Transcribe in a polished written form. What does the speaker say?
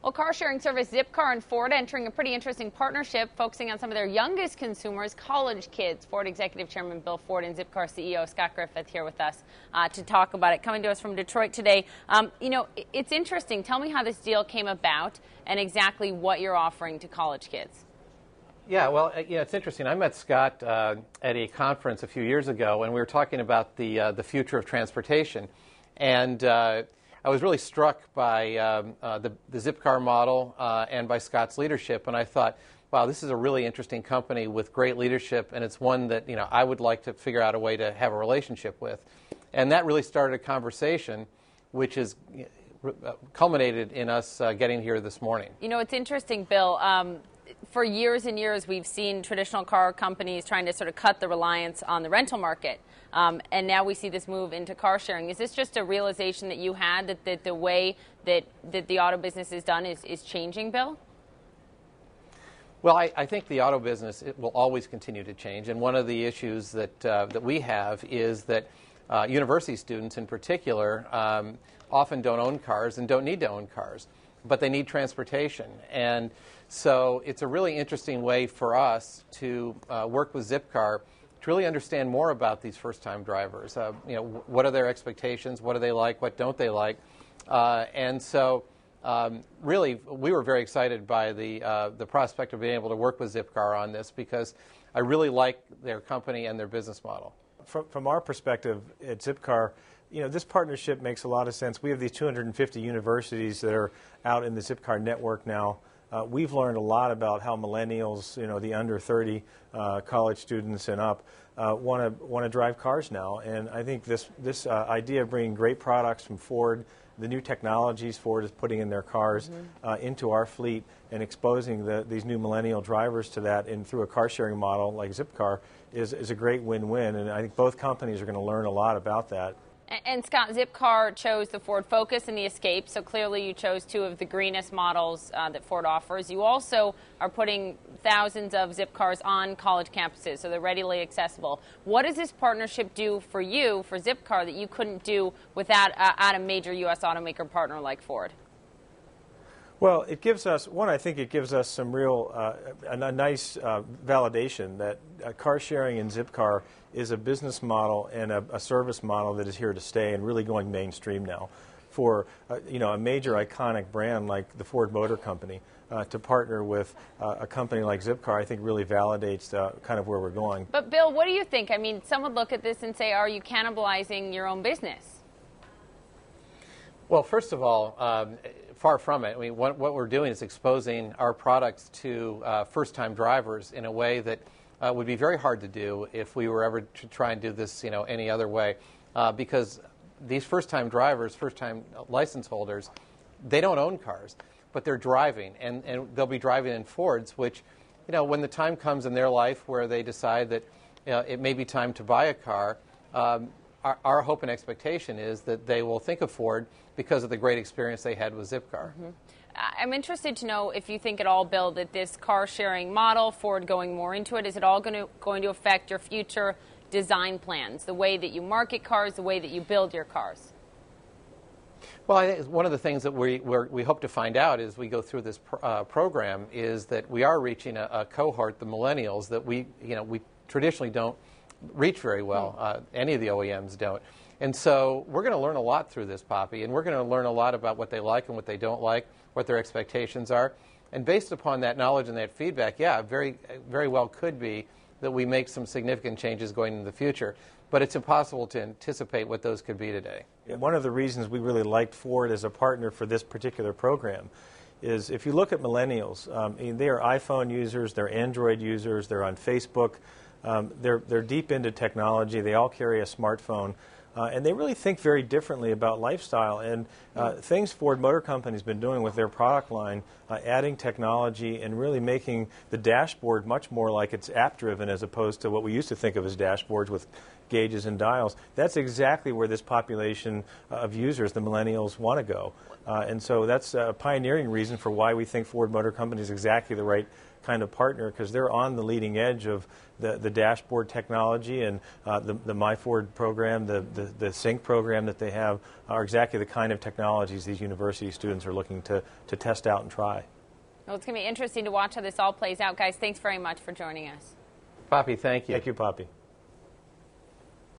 Well, car sharing service Zipcar and Ford entering a pretty interesting partnership focusing on some of their youngest consumers, college kids. Ford Executive Chairman Bill Ford and Zipcar CEO Scott Griffith here with us to talk about it. Coming to us from Detroit today. It's interesting. Tell me how this deal came about and exactly what you're offering to college kids. Yeah, well, it's interesting. I met Scott at a conference a few years ago, and we were talking about the future of transportation. And I was really struck by the Zipcar model and by Scott's leadership, and I thought, wow, this is a really interesting company with great leadership, and it's one that I would like to figure out a way to have a relationship with. And that really started a conversation, which is culminated in us getting here this morning. It's interesting, Bill. For years and years, we've seen traditional car companies trying to sort of cut the reliance on the rental market. And now we see this move into car sharing. Is this just a realization that you had that the way that the auto business is done is changing, Bill? Well, I think the auto business will always continue to change. And one of the issues that we have is that university students in particular often don't own cars and don't need to own cars, but they need transportation. And so it's a really interesting way for us to work with Zipcar to really understand more about these first-time drivers. What are their expectations? What do they like? What don't they like? And so really, we were very excited by the prospect of being able to work with Zipcar on this because I really like their company and their business model. From our perspective at Zipcar, this partnership makes a lot of sense. We have these 250 universities that are out in the Zipcar network now. We've learned a lot about how millennials, the under 30 college students and up, want to drive cars now. And I think this idea of bringing great products from Ford, the new technologies Ford is putting in their cars into our fleet and exposing these new millennial drivers to that through a car sharing model like Zipcar is a great win-win. And I think both companies are going to learn a lot about that. And Scott, Zipcar chose the Ford Focus and the Escape, so clearly you chose two of the greenest models that Ford offers. You also are putting thousands of Zipcars on college campuses, so they're readily accessible. What does this partnership do for you, for Zipcar, that you couldn't do without at a major U.S. automaker partner like Ford? Well, it gives us, I think it gives us some real, a nice validation that car sharing in Zipcar is a business model and a service model that is here to stay and really going mainstream now. For a major iconic brand like the Ford Motor Company to partner with a company like Zipcar, I think really validates kind of where we're going. But Bill, what do you think? I mean, some would look at this and say, are you cannibalizing your own business? Well, first of all, far from it. I mean, what we're doing is exposing our products to first-time drivers in a way that would be very hard to do if we were ever to try and do this, any other way, because these first-time drivers, first-time license holders, they don't own cars, but they're driving, and they'll be driving in Fords, which, when the time comes in their life where they decide that it may be time to buy a car, our hope and expectation is that they will think of Ford because of the great experience they had with Zipcar. I'm interested to know if you think at all, Bill, that this car-sharing model, Ford going more into it, is it all going to affect your future design plans, the way that you market cars, the way that you build your cars? Well, I think one of the things that we hope to find out as we go through this program is that we are reaching a cohort, the millennials, that we traditionally don't reach very well. Any of the OEMs don't. And so we're going to learn a lot through this, Poppy, and we're going to learn a lot about what they like and what they don't like, what their expectations are. And based upon that knowledge and that feedback, yeah, very, very well could be that we make some significant changes going into the future. But it's impossible to anticipate what those could be today. One of the reasons we really liked Ford as a partner for this particular program is if you look at millennials, they are iPhone users, they're Android users, they're on Facebook, they're deep into technology, they all carry a smartphone. And they really think very differently about lifestyle. And things Ford Motor Company has been doing with their product line, adding technology and really making the dashboard much more like it's app-driven as opposed to what we used to think of as dashboards with gauges and dials. That's exactly where this population of users, the millennials, want to go. And so that's a pioneering reason for why we think Ford Motor Company is exactly the right kind of partner because they're on the leading edge of the dashboard technology, and the MyFord program, the Sync program that they have are exactly the kind of technologies these university students are looking to test out and try. Well, it's going to be interesting to watch how this all plays out. Guys, thanks very much for joining us. Poppy, thank you. Thank you, Poppy.